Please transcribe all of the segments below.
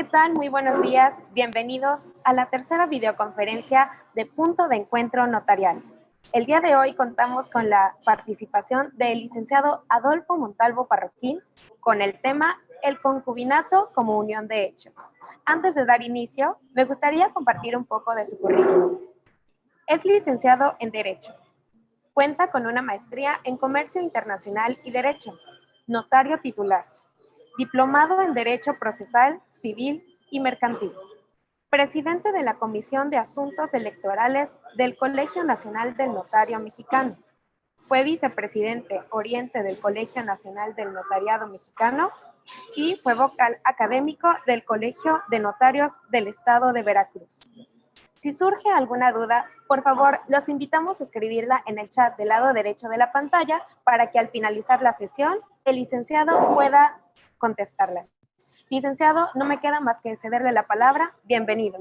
¿qué tal? Muy buenos días. Bienvenidos a la tercera videoconferencia de Punto de Encuentro Notarial. El día de hoy contamos con la participación del licenciado Adolfo Montalvo Parroquín con el tema El concubinato como unión de hecho. Antes de dar inicio, me gustaría compartir un poco de su currículum. Es licenciado en Derecho. Cuenta con una maestría en Comercio Internacional y Derecho, notario titular, diplomado en Derecho Procesal, Civil y Mercantil, presidente de la Comisión de Asuntos Electorales del Colegio Nacional del Notario Mexicano. Fue vicepresidente Oriente del Colegio Nacional del Notariado Mexicano y fue vocal académico del Colegio de Notarios del Estado de Veracruz. Si surge alguna duda, por favor, los invitamos a escribirla en el chat del lado derecho de la pantalla para que al finalizar la sesión, el licenciado pueda contestarlas. Licenciado, no me queda más que cederle la palabra. Bienvenido.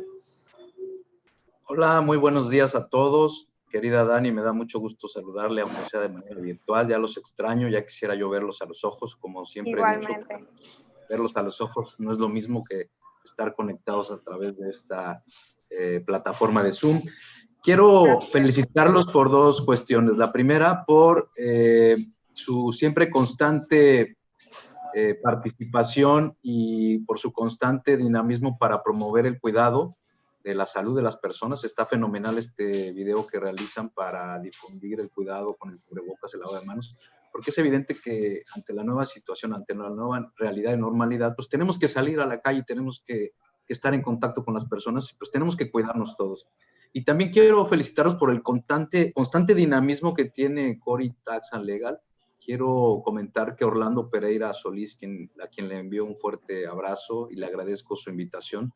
Hola, muy buenos días a todos. Querida Dani, me da mucho gusto saludarle, aunque sea de manera virtual. Ya los extraño, ya quisiera yo verlos a los ojos, como siempre Igualmente. he dicho. Verlos a los ojos no es lo mismo que estar conectados a través de esta plataforma de Zoom. Quiero felicitarlos por dos cuestiones. La primera, por su siempre constante participación y por su constante dinamismo para promover el cuidado de la salud de las personas. Está fenomenal este video que realizan para difundir el cuidado con el cubrebocas, el lavado de manos, porque es evidente que ante la nueva situación, ante la nueva realidad de normalidad, pues tenemos que salir a la calle, tenemos que estar en contacto con las personas y pues tenemos que cuidarnos todos. Y también quiero felicitarlos por el constante dinamismo que tiene Cori Tax and Legal. Quiero comentar que Orlando Pereira Solís, a quien le envío un fuerte abrazo y le agradezco su invitación,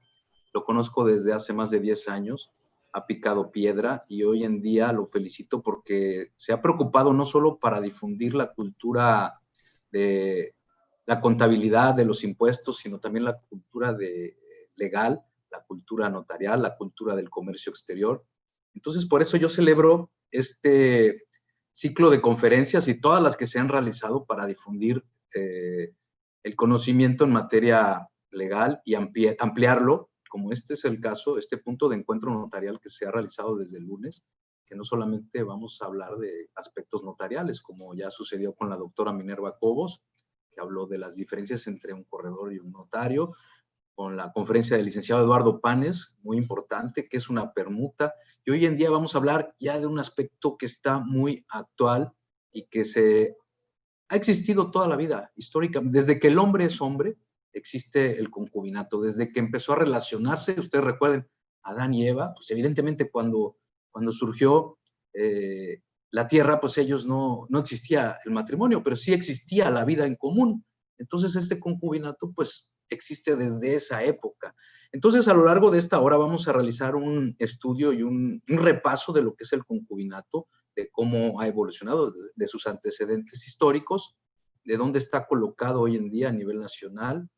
lo conozco desde hace más de 10 años, ha picado piedra y hoy en día lo felicito porque se ha preocupado no solo para difundir la cultura de la contabilidad, de los impuestos, sino también la cultura legal, la cultura notarial, la cultura del comercio exterior. Entonces, por eso yo celebro este ciclo de conferencias y todas las que se han realizado para difundir el conocimiento en materia legal y ampliarlo, como este es el caso, este punto de encuentro notarial que se ha realizado desde el lunes, que no solamente vamos a hablar de aspectos notariales, como ya sucedió con la doctora Minerva Cobos, que habló de las diferencias entre un corredor y un notario, con la conferencia del licenciado Eduardo Panes, muy importante, que es una permuta. Y hoy en día vamos a hablar ya de un aspecto que está muy actual y que ha existido toda la vida, históricamente. Desde que el hombre es hombre, existe el concubinato. Desde que empezó a relacionarse, ustedes recuerden, Adán y Eva, pues evidentemente cuando surgió la tierra, pues ellos no existía el matrimonio, pero sí existía la vida en común. Entonces este concubinato, pues existe desde esa época. Entonces, a lo largo de esta hora vamos a realizar un estudio y un repaso de lo que es el concubinato, de cómo ha evolucionado, de sus antecedentes históricos, de dónde está colocado hoy en día a nivel nacional,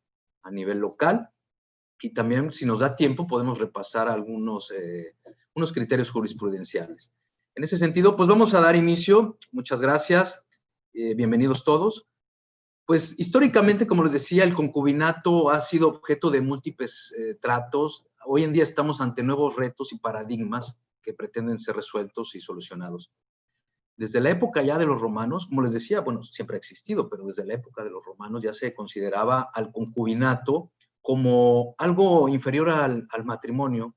a nivel local, y también, si nos da tiempo, podemos repasar unos criterios jurisprudenciales. En ese sentido, pues vamos a dar inicio. Muchas gracias. Bienvenidos todos. Pues históricamente, como les decía, el concubinato ha sido objeto de múltiples tratos. Hoy en día estamos ante nuevos retos y paradigmas que pretenden ser resueltos y solucionados. Desde la época ya de los romanos, como les decía, bueno, siempre ha existido, pero desde la época de los romanos ya se consideraba al concubinato como algo inferior al matrimonio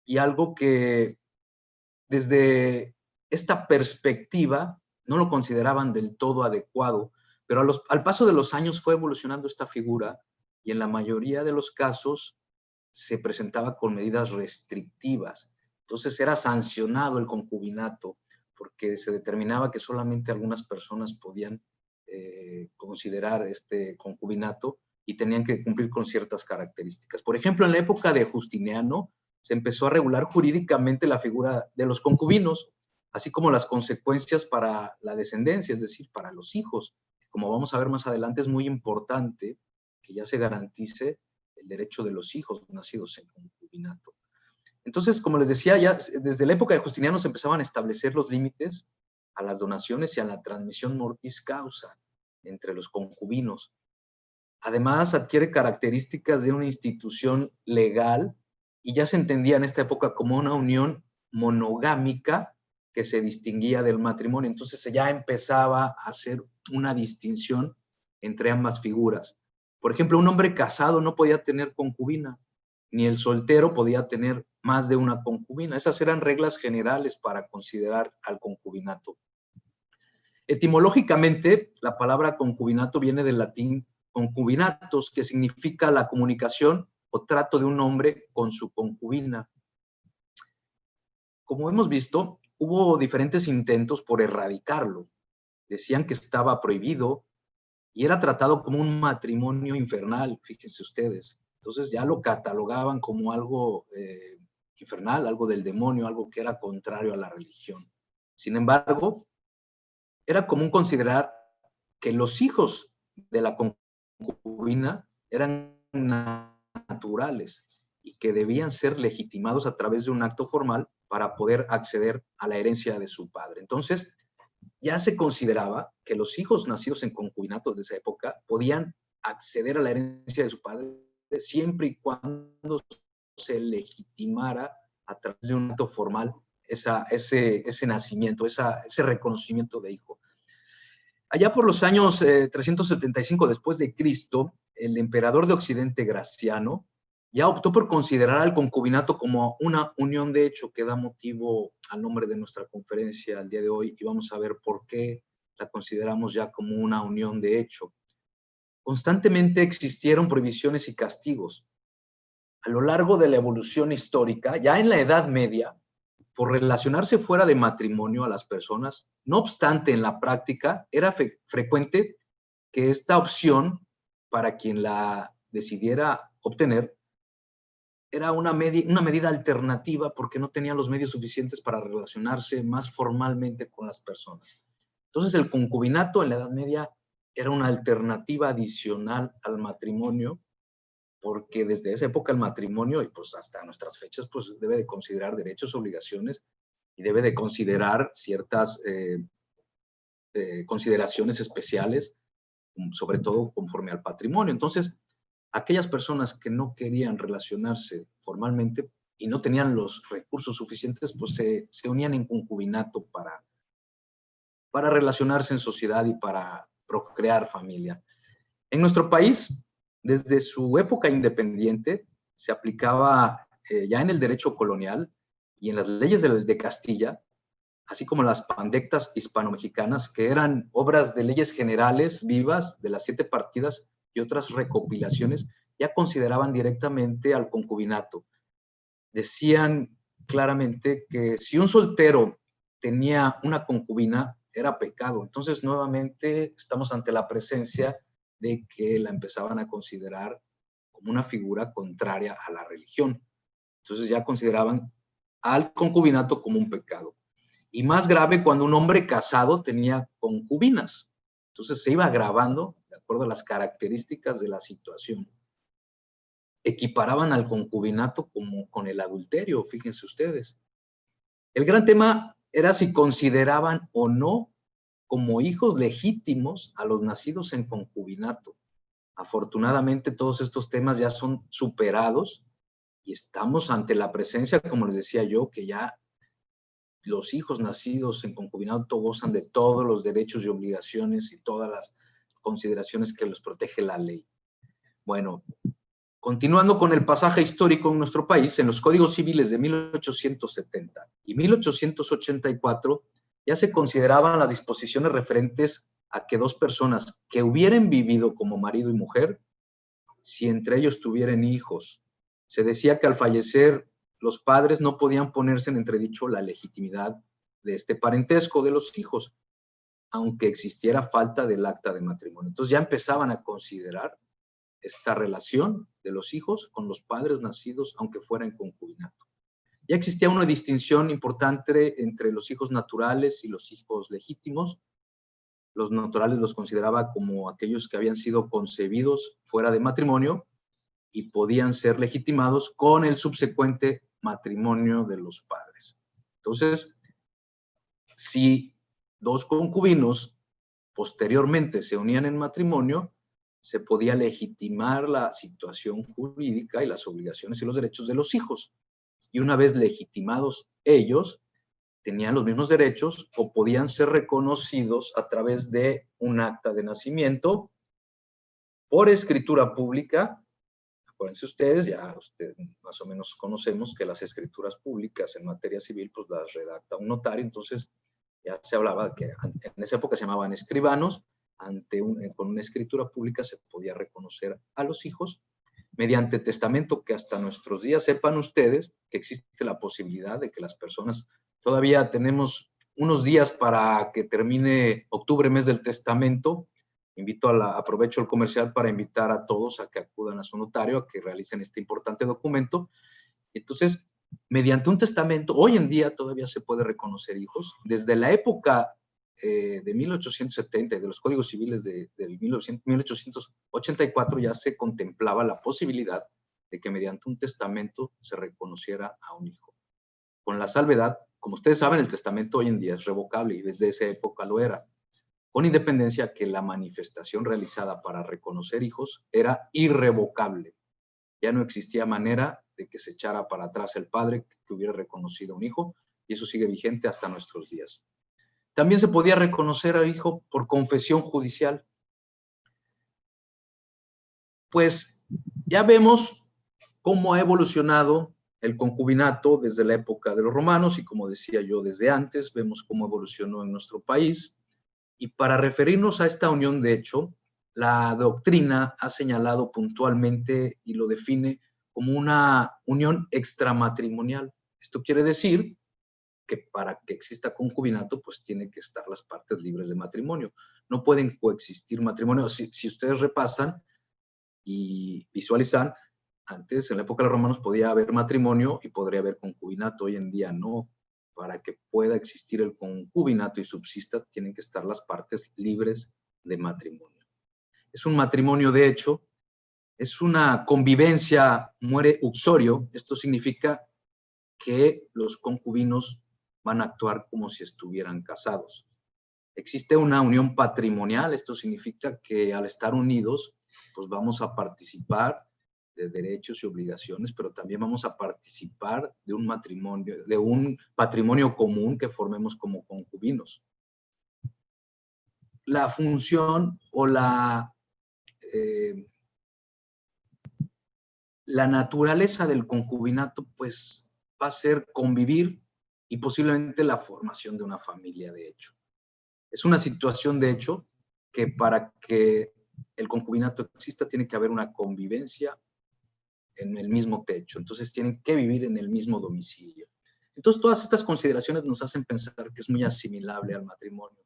y algo que desde esta perspectiva no lo consideraban del todo adecuado, pero al paso de los años fue evolucionando esta figura y en la mayoría de los casos se presentaba con medidas restrictivas. Entonces era sancionado el concubinato porque se determinaba que solamente algunas personas podían considerar este concubinato y tenían que cumplir con ciertas características. Por ejemplo, en la época de Justiniano se empezó a regular jurídicamente la figura de los concubinos, así como las consecuencias para la descendencia, es decir, para los hijos. Como vamos a ver más adelante, es muy importante que ya se garantice el derecho de los hijos nacidos en concubinato. Entonces, como les decía, ya desde la época de Justiniano se empezaban a establecer los límites a las donaciones y a la transmisión mortis causa entre los concubinos. Además, adquiere características de una institución legal y ya se entendía en esta época como una unión monogámica que se distinguía del matrimonio. Entonces ya empezaba a hacer una distinción entre ambas figuras. Por ejemplo, un hombre casado no podía tener concubina, ni el soltero podía tener más de una concubina. Esas eran reglas generales para considerar al concubinato. Etimológicamente, la palabra concubinato viene del latín concubinatos, que significa la comunicación o trato de un hombre con su concubina. Como hemos visto, hubo diferentes intentos por erradicarlo. Decían que estaba prohibido y era tratado como un matrimonio infernal, fíjense ustedes. Entonces ya lo catalogaban como algo infernal, algo del demonio, algo que era contrario a la religión. Sin embargo, era común considerar que los hijos de la concubina eran naturales y que debían ser legitimados a través de un acto formal para poder acceder a la herencia de su padre. Entonces, ya se consideraba que los hijos nacidos en concubinatos de esa época podían acceder a la herencia de su padre siempre y cuando se legitimara a través de un acto formal ese nacimiento, ese reconocimiento de hijo. Allá por los años 375 después de Cristo, el emperador de Occidente, Graciano, ya optó por considerar al concubinato como una unión de hecho que da motivo al nombre de nuestra conferencia el día de hoy, y vamos a ver por qué la consideramos ya como una unión de hecho. Constantemente existieron prohibiciones y castigos. A lo largo de la evolución histórica, ya en la Edad Media, por relacionarse fuera de matrimonio a las personas, no obstante, en la práctica era frecuente que esta opción, para quien la decidiera obtener, era una medida alternativa porque no tenían los medios suficientes para relacionarse más formalmente con las personas. Entonces, el concubinato en la Edad Media era una alternativa adicional al matrimonio, porque desde esa época el matrimonio, y pues hasta nuestras fechas, pues debe de considerar derechos, obligaciones, y debe de considerar ciertas consideraciones especiales, sobre todo conforme al patrimonio. Entonces, aquellas personas que no querían relacionarse formalmente y no tenían los recursos suficientes, pues se unían en concubinato para relacionarse en sociedad y para procrear familia. En nuestro país, desde su época independiente, se aplicaba ya en el derecho colonial y en las leyes de Castilla, así como las pandectas hispano-mexicanas, que eran obras de leyes generales vivas de las 7 partidas y otras recopilaciones, ya consideraban directamente al concubinato. Decían claramente que si un soltero tenía una concubina, era pecado. Entonces, nuevamente, estamos ante la presencia de que la empezaban a considerar como una figura contraria a la religión. Entonces ya consideraban al concubinato como un pecado. Y más grave cuando un hombre casado tenía concubinas. Entonces se iba agravando de acuerdo a las características de la situación. Equiparaban al concubinato como con el adulterio, fíjense ustedes. El gran tema era si consideraban o no como hijos legítimos a los nacidos en concubinato. Afortunadamente todos estos temas ya son superados y estamos ante la presencia, como les decía yo, que ya los hijos nacidos en concubinato gozan de todos los derechos y obligaciones y todas las consideraciones que los protege la ley. Bueno, continuando con el pasaje histórico en nuestro país, en los códigos civiles de 1870 y 1884 ya se consideraban las disposiciones referentes a que dos personas que hubieran vivido como marido y mujer, si entre ellos tuvieran hijos, se decía que al fallecer los padres no podían ponerse en entredicho la legitimidad de este parentesco de los hijos, aunque existiera falta del acta de matrimonio. Entonces ya empezaban a considerar esta relación de los hijos con los padres nacidos, aunque fuera en concubinato. Ya existía una distinción importante entre los hijos naturales y los hijos legítimos. Los naturales los consideraba como aquellos que habían sido concebidos fuera de matrimonio y podían ser legitimados con el subsecuente matrimonio de los padres. Entonces, si dos concubinos posteriormente se unían en matrimonio, se podía legitimar la situación jurídica y las obligaciones y los derechos de los hijos. Y una vez legitimados ellos, tenían los mismos derechos o podían ser reconocidos a través de un acta de nacimiento por escritura pública. Acuérdense ustedes, ya más o menos conocemos que las escrituras públicas en materia civil pues las redacta un notario, entonces ya se hablaba que en esa época se llamaban escribanos, con una escritura pública se podía reconocer a los hijos mediante testamento, que hasta nuestros días sepan ustedes que existe la posibilidad de que las personas, todavía tenemos unos días para que termine octubre, mes del testamento. Aprovecho el comercial para invitar a todos a que acudan a su notario, a que realicen este importante documento. Entonces, mediante un testamento, hoy en día todavía se puede reconocer hijos. Desde la época de 1870 y de los códigos civiles del 1884 ya se contemplaba la posibilidad de que mediante un testamento se reconociera a un hijo. Con la salvedad, como ustedes saben, el testamento hoy en día es revocable y desde esa época lo era, con independencia que la manifestación realizada para reconocer hijos era irrevocable. Ya no existía manera de que se echara para atrás el padre que hubiera reconocido a un hijo, y eso sigue vigente hasta nuestros días. También se podía reconocer al hijo por confesión judicial. Pues ya vemos cómo ha evolucionado el concubinato desde la época de los romanos y, como decía yo, desde antes, vemos cómo evolucionó en nuestro país. Y para referirnos a esta unión de hecho, la doctrina ha señalado puntualmente y lo define como una unión extramatrimonial. Esto quiere decir que para que exista concubinato, pues tienen que estar las partes libres de matrimonio. No pueden coexistir matrimonios. Si ustedes repasan y visualizan, antes, en la época de los romanos, podía haber matrimonio y podría haber concubinato. Hoy en día no. Para que pueda existir el concubinato y subsista, tienen que estar las partes libres de matrimonio. Es un matrimonio de hecho, es una convivencia muere uxorio. Esto significa que los concubinos van a actuar como si estuvieran casados. Existe una unión patrimonial, esto significa que al estar unidos, pues vamos a participar de derechos y obligaciones, pero también vamos a participar de un matrimonio, de un patrimonio común que formemos como concubinos. La función o la naturaleza del concubinato, pues va a ser convivir y posiblemente la formación de una familia, de hecho. Es una situación, de hecho, que para que el concubinato exista tiene que haber una convivencia en el mismo techo. Entonces tienen que vivir en el mismo domicilio. Entonces todas estas consideraciones nos hacen pensar que es muy asimilable al matrimonio.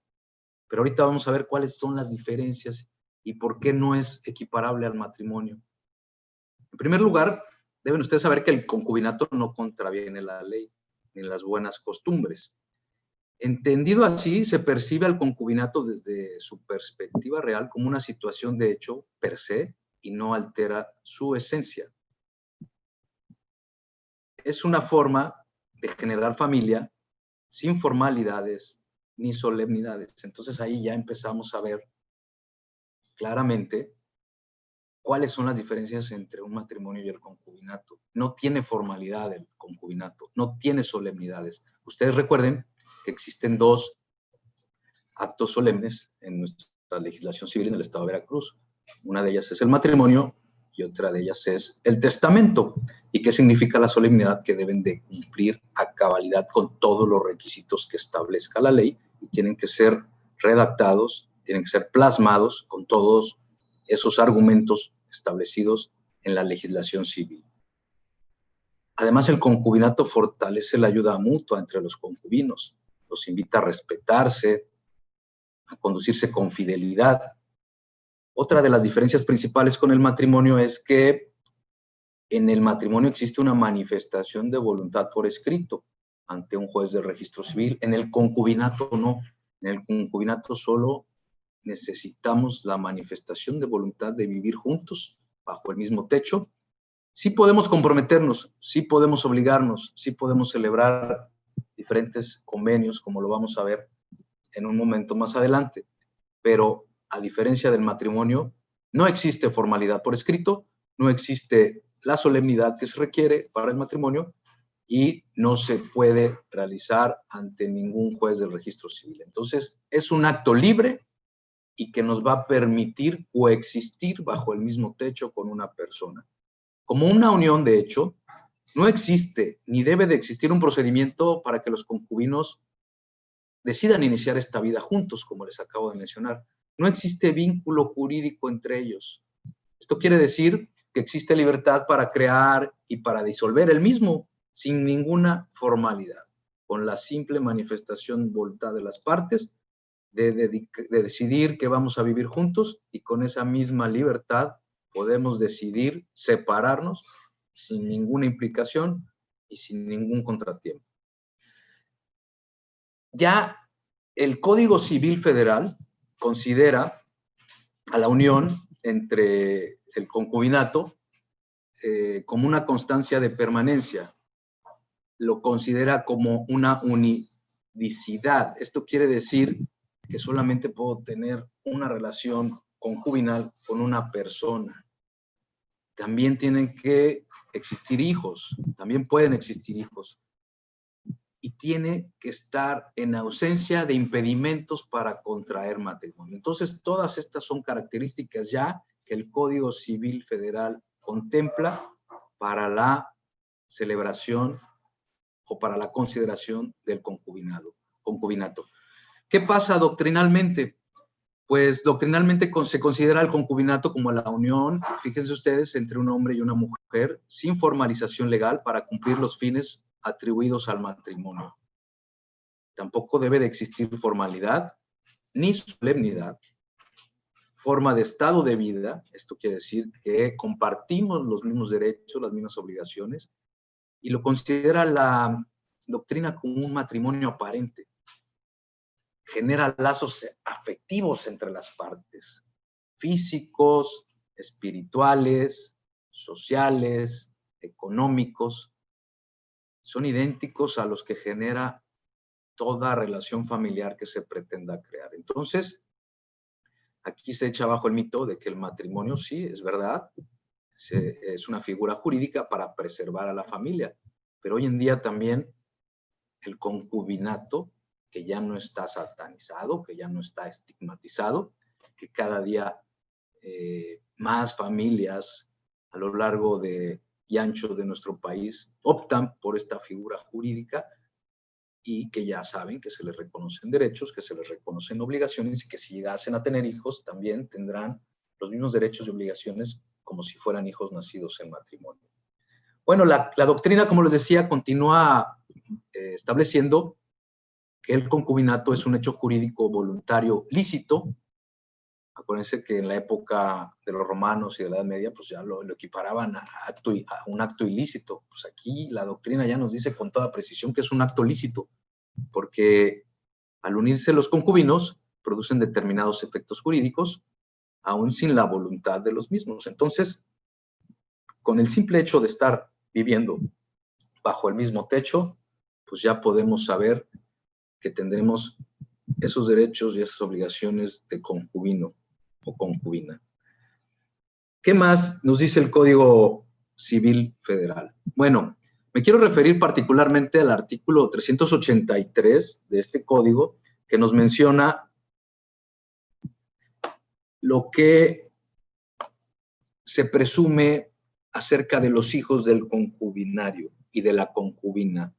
Pero ahorita vamos a ver cuáles son las diferencias y por qué no es equiparable al matrimonio. En primer lugar, deben ustedes saber que el concubinato no contraviene la ley ni las buenas costumbres. Entendido así, se percibe al concubinato desde su perspectiva real como una situación de hecho per se y no altera su esencia. Es una forma de generar familia sin formalidades ni solemnidades. Entonces ahí ya empezamos a ver claramente cuáles son las diferencias entre un matrimonio y el concubinato. No tiene formalidad el concubinato, no tiene solemnidades. Ustedes recuerden que existen dos actos solemnes en nuestra legislación civil en el estado de Veracruz. Una de ellas es el matrimonio y otra de ellas es el testamento. ¿Y qué significa la solemnidad? Que deben de cumplir a cabalidad con todos los requisitos que establezca la ley y tienen que ser redactados, tienen que ser plasmados con todos esos argumentos establecidos en la legislación civil. Además, el concubinato fortalece la ayuda mutua entre los concubinos, los invita a respetarse, a conducirse con fidelidad. Otra de las diferencias principales con el matrimonio es que en el matrimonio existe una manifestación de voluntad por escrito ante un juez de registro civil. En el concubinato no. En el concubinato solo necesitamos la manifestación de voluntad de vivir juntos bajo el mismo techo. Sí podemos comprometernos, sí podemos obligarnos, sí podemos celebrar diferentes convenios, como lo vamos a ver en un momento más adelante, pero a diferencia del matrimonio, No existe formalidad por escrito, no existe la solemnidad que se requiere para el matrimonio y no se puede realizar ante ningún juez del registro civil. Entonces, es un acto libre y que nos va a permitir coexistir bajo el mismo techo con una persona. Como una unión, de hecho, no existe ni debe de existir un procedimiento para que los concubinos decidan iniciar esta vida juntos, como les acabo de mencionar. No existe vínculo jurídico entre ellos. Esto quiere decir que existe libertad para crear y para disolver el mismo, sin ninguna formalidad, con la simple manifestación voluntad de las partes de decidir que vamos a vivir juntos, y con esa misma libertad podemos decidir separarnos sin ninguna implicación y sin ningún contratiempo. Ya el Código Civil Federal considera a la unión entre el concubinato como una constancia de permanencia. Lo considera como una unidicidad. Esto quiere decir que solamente puedo tener una relación concubinal con una persona. También tienen que existir hijos, también pueden existir hijos. Y tiene que estar en ausencia de impedimentos para contraer matrimonio. Entonces, todas estas son características ya que el Código Civil Federal contempla para la celebración o para la consideración del concubinato. ¿Qué pasa doctrinalmente? Pues doctrinalmente se considera el concubinato como la unión, fíjense ustedes, entre un hombre y una mujer sin formalización legal para cumplir los fines atribuidos al matrimonio. Tampoco debe de existir formalidad ni solemnidad, forma de estado de vida. Esto quiere decir que compartimos los mismos derechos, las mismas obligaciones, y lo considera la doctrina como un matrimonio aparente. Genera lazos afectivos entre las partes, físicos, espirituales, sociales, económicos. Son idénticos a los que genera toda relación familiar que se pretenda crear. Entonces, aquí se echa abajo el mito de que el matrimonio, sí, es verdad, es una figura jurídica para preservar a la familia, pero hoy en día también el concubinato, que ya no está satanizado, que ya no está estigmatizado, que cada día más familias a lo largo y ancho de nuestro país optan por esta figura jurídica y que ya saben que se les reconocen derechos, que se les reconocen obligaciones y que si llegasen a tener hijos también tendrán los mismos derechos y obligaciones como si fueran hijos nacidos en matrimonio. Bueno, la doctrina, como les decía, continúa estableciendo que el concubinato es un hecho jurídico voluntario lícito. Acuérdense que en la época de los romanos y de la Edad Media, pues ya lo equiparaban a un acto ilícito. Pues aquí la doctrina ya nos dice con toda precisión que es un acto lícito, porque al unirse los concubinos producen determinados efectos jurídicos, aún sin la voluntad de los mismos. Entonces, con el simple hecho de estar viviendo bajo el mismo techo, pues ya podemos saber que tendremos esos derechos y esas obligaciones de concubino o concubina. ¿Qué más nos dice el Código Civil Federal? Bueno, me quiero referir particularmente al artículo 383 de este código, que nos menciona lo que se presume acerca de los hijos del concubinario y de la concubina.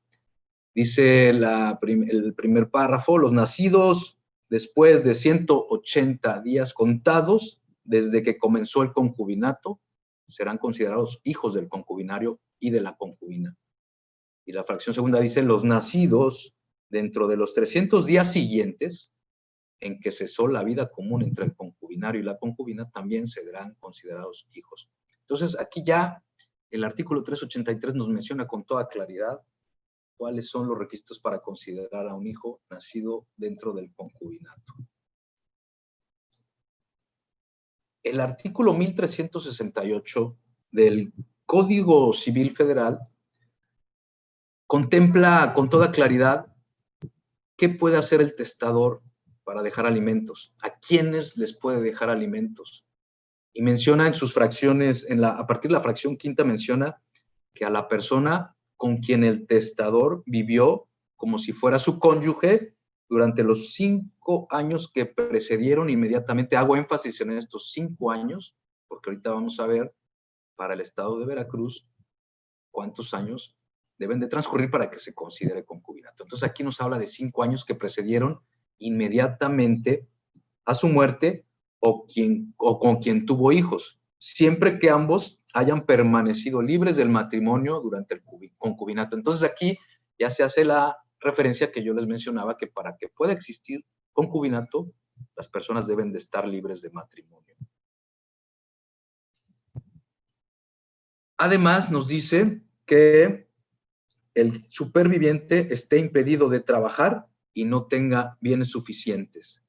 Dice el primer párrafo: los nacidos después de 180 días contados desde que comenzó el concubinato serán considerados hijos del concubinario y de la concubina. Y la fracción segunda dice: los nacidos dentro de los 300 días siguientes en que cesó la vida común entre el concubinario y la concubina también serán considerados hijos. Entonces, aquí ya el artículo 383 nos menciona con toda claridad cuáles son los requisitos para considerar a un hijo nacido dentro del concubinato. El artículo 1368 del Código Civil Federal contempla con toda claridad qué puede hacer el testador para dejar alimentos, a quiénes les puede dejar alimentos Y menciona en sus fracciones, a partir de la fracción quinta menciona que a la persona con quien el testador vivió como si fuera su cónyuge durante los 5 años que precedieron inmediatamente. Hago énfasis en estos 5 años, porque ahorita vamos a ver para el estado de Veracruz cuántos años deben de transcurrir para que se considere concubinato. Entonces aquí nos habla de 5 años que precedieron inmediatamente a su muerte o con quien tuvo hijos, siempre que ambos hayan permanecido libres del matrimonio durante el concubinato. Entonces aquí ya se hace la referencia que yo les mencionaba, que para que pueda existir concubinato, las personas deben de estar libres de matrimonio. Además, nos dice que el superviviente esté impedido de trabajar y no tenga bienes suficientes.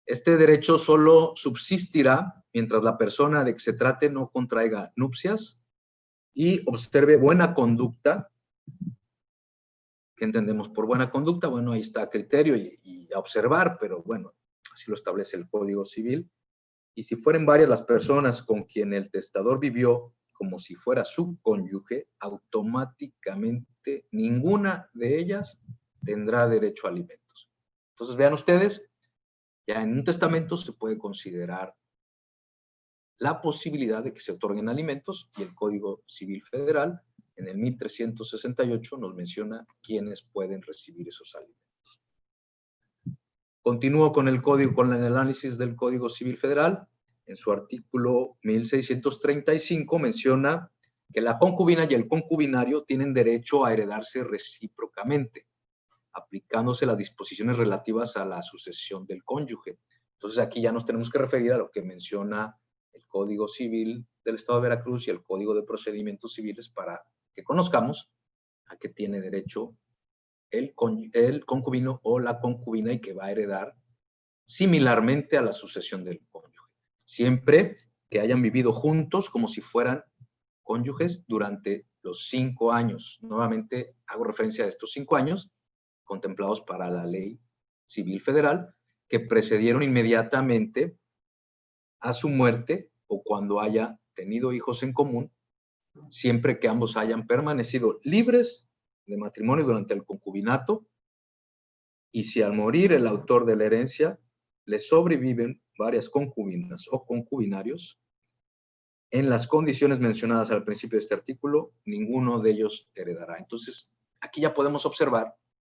Este derecho solo subsistirá mientras la persona de que se trate no contraiga nupcias y observe buena conducta. ¿Qué entendemos por buena conducta? Bueno, ahí está a criterio y a observar, pero bueno, así lo establece el Código Civil. Y si fueren varias las personas con quien el testador vivió como si fuera su cónyuge, automáticamente ninguna de ellas tendrá derecho a alimentos. Entonces, vean ustedes, ya en un testamento se puede considerar la posibilidad de que se otorguen alimentos y el Código Civil Federal en el 1368 nos menciona quiénes pueden recibir esos alimentos. Continúo con el análisis del Código Civil Federal. En su artículo 1635 menciona que la concubina y el concubinario tienen derecho a heredarse recíprocamente, aplicándose las disposiciones relativas a la sucesión del cónyuge. Entonces aquí ya nos tenemos que referir a lo que menciona el Código Civil del Estado de Veracruz y el Código de Procedimientos Civiles para que conozcamos a qué tiene derecho el concubino o la concubina y que va a heredar similarmente a la sucesión del cónyuge, siempre que hayan vivido juntos como si fueran cónyuges durante los 5 años. Nuevamente hago referencia a estos 5 años contemplados para la Ley Civil Federal que precedieron inmediatamente a su muerte o cuando haya tenido hijos en común, siempre que ambos hayan permanecido libres de matrimonio durante el concubinato y si al morir el autor de la herencia le sobreviven varias concubinas o concubinarios, en las condiciones mencionadas al principio de este artículo, ninguno de ellos heredará. Entonces, aquí ya podemos observar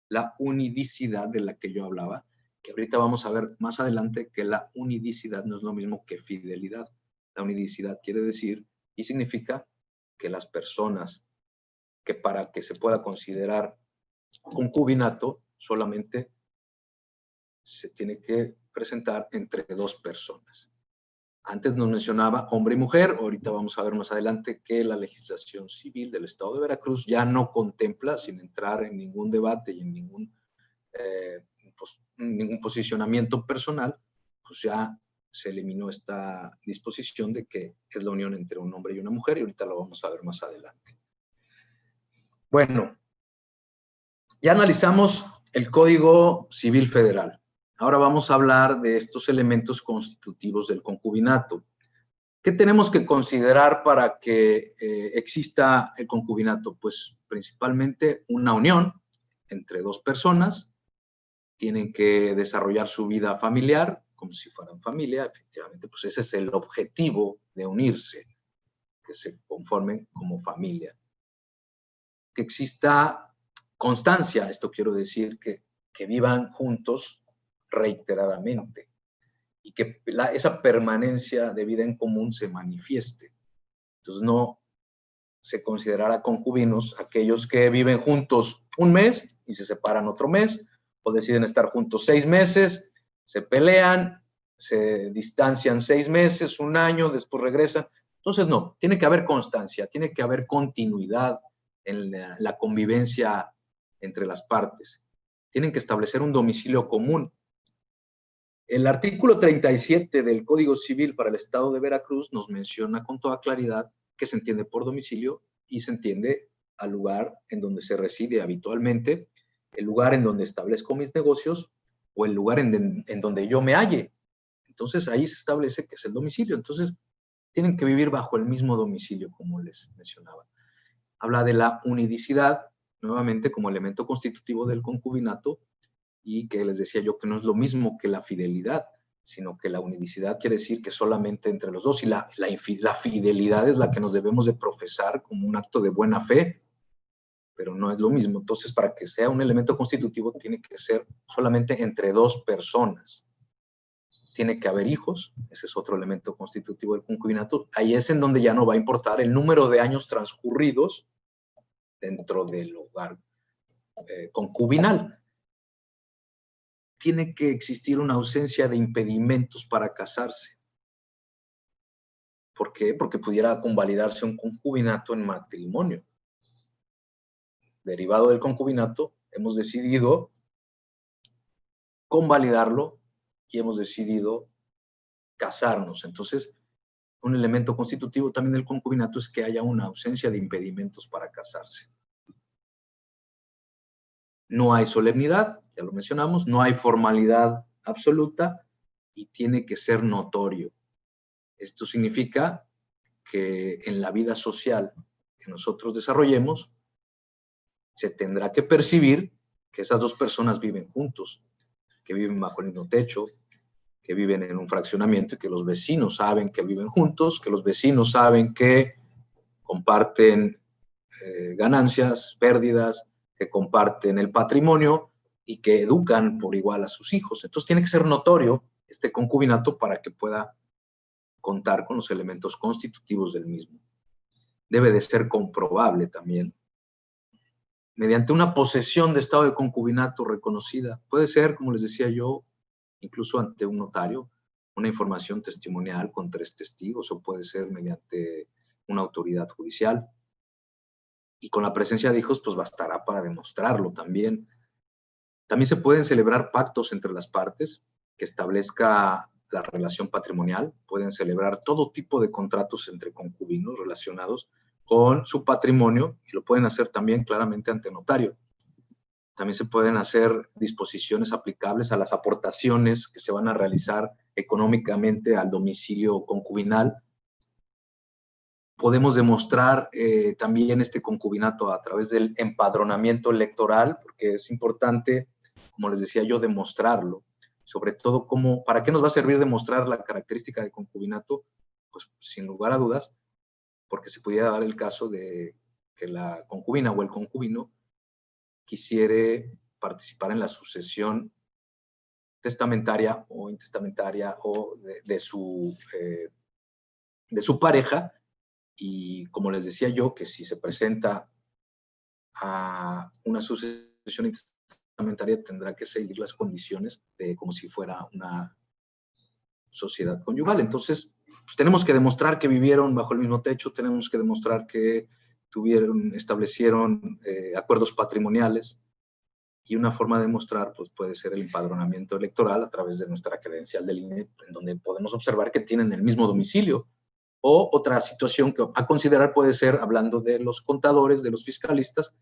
la unidicidad de la que yo hablaba, que ahorita vamos a ver más adelante que la unidicidad no es lo mismo que fidelidad. La unidicidad quiere decir y significa que las personas que para que se pueda considerar concubinato solamente se tiene que presentar entre 2 personas. Antes nos mencionaba hombre y mujer, ahorita vamos a ver más adelante que la legislación civil del Estado de Veracruz ya no contempla, sin entrar en ningún debate y en ningún posicionamiento personal, pues ya se eliminó esta disposición de que es la unión entre un hombre y una mujer y ahorita lo vamos a ver más adelante. Bueno, ya analizamos el Código Civil Federal. Ahora vamos a hablar de estos elementos constitutivos del concubinato. ¿Qué tenemos que considerar para que exista el concubinato? Pues principalmente una unión entre 2 personas, tienen que desarrollar su vida familiar como si fueran familia, efectivamente, pues ese es el objetivo de unirse, que se conformen como familia. Que exista constancia, esto quiero decir que vivan juntos reiteradamente y que esa permanencia de vida en común se manifieste. Entonces no se considerará concubinos aquellos que viven juntos un mes y se separan otro mes, o deciden estar juntos 6 meses, se pelean, se distancian 6 meses, 1 año, después regresan. Entonces no, tiene que haber constancia, tiene que haber continuidad en la convivencia entre las partes. Tienen que establecer un domicilio común. El artículo 37 del Código Civil para el Estado de Veracruz nos menciona con toda claridad que se entiende por domicilio y se entiende al lugar en donde se reside habitualmente, el lugar en donde establezco mis negocios o el lugar en donde yo me halle. Entonces ahí se establece que es el domicilio. Entonces tienen que vivir bajo el mismo domicilio, como les mencionaba. Habla de la unidicidad, nuevamente como elemento constitutivo del concubinato, y que les decía yo que no es lo mismo que la fidelidad, sino que la unidicidad quiere decir que solamente entre los dos, y la fidelidad es la que nos debemos de profesar como un acto de buena fe, pero no es lo mismo. Entonces, para que sea un elemento constitutivo, tiene que ser solamente entre dos personas. Tiene que haber hijos, ese es otro elemento constitutivo del concubinato. Ahí es en donde ya no va a importar el número de años transcurridos dentro del hogar concubinal. Tiene que existir una ausencia de impedimentos para casarse. ¿Por qué? Porque pudiera convalidarse un concubinato en matrimonio. Derivado del concubinato, hemos decidido convalidarlo y hemos decidido casarnos. Entonces, un elemento constitutivo también del concubinato es que haya una ausencia de impedimentos para casarse. No hay solemnidad, ya lo mencionamos, no hay formalidad absoluta y tiene que ser notorio. Esto significa que en la vida social que nosotros desarrollemos, se tendrá que percibir que esas dos personas viven juntos, que viven bajo el mismo techo, que viven en un fraccionamiento y que los vecinos saben que viven juntos, que los vecinos saben que comparten ganancias, pérdidas, que comparten el patrimonio y que educan por igual a sus hijos. Entonces tiene que ser notorio este concubinato para que pueda contar con los elementos constitutivos del mismo. Debe de ser comprobable también mediante una posesión de estado de concubinato reconocida. Puede ser, como les decía yo, incluso ante un notario, una información testimonial con 3 testigos, o puede ser mediante una autoridad judicial. Y con la presencia de hijos, pues bastará para demostrarlo también. También se pueden celebrar pactos entre las partes que establezca la relación patrimonial. Pueden celebrar todo tipo de contratos entre concubinos relacionados con su patrimonio y lo pueden hacer también claramente ante notario. También se pueden hacer disposiciones aplicables a las aportaciones que se van a realizar económicamente al domicilio concubinal. Podemos demostrar también este concubinato a través del empadronamiento electoral, porque es importante, como les decía yo, demostrarlo. Sobre todo, ¿para qué nos va a servir demostrar la característica de concubinato? Pues sin lugar a dudas, porque se pudiera dar el caso de que la concubina o el concubino quisiere participar en la sucesión testamentaria o intestamentaria o de su pareja, y como les decía yo, que si se presenta a una sucesión intestamentaria tendrá que seguir las condiciones de como si fuera una sociedad conyugal. Entonces, pues, tenemos que demostrar que vivieron bajo el mismo techo, tenemos que demostrar que establecieron acuerdos patrimoniales, y una forma de demostrar pues, puede ser el empadronamiento electoral a través de nuestra credencial del INE, en donde podemos observar que tienen el mismo domicilio. O otra situación que a considerar puede ser, hablando de los contadores, de los fiscalistas,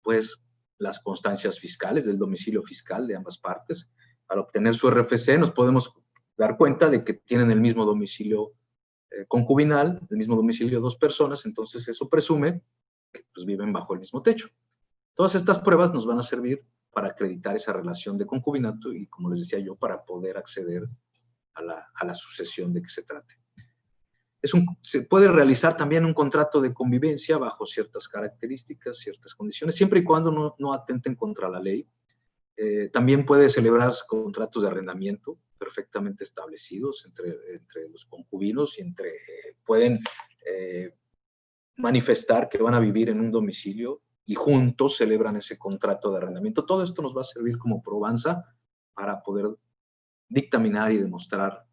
pues las constancias fiscales del domicilio fiscal de ambas partes. Para obtener su RFC nos podemos dar cuenta de que tienen el mismo domicilio concubinal, el mismo domicilio 2 personas, entonces eso presume que pues, viven bajo el mismo techo. Todas estas pruebas nos van a servir para acreditar esa relación de concubinato y, como les decía yo, para poder acceder a la sucesión de que se trate. Se puede realizar también un contrato de convivencia bajo ciertas características, ciertas condiciones, siempre y cuando no atenten contra la ley. También puede celebrarse contratos de arrendamiento perfectamente establecidos entre los concubinos y pueden manifestar que van a vivir en un domicilio y juntos celebran ese contrato de arrendamiento. Todo esto nos va a servir como probanza para poder dictaminar y demostrar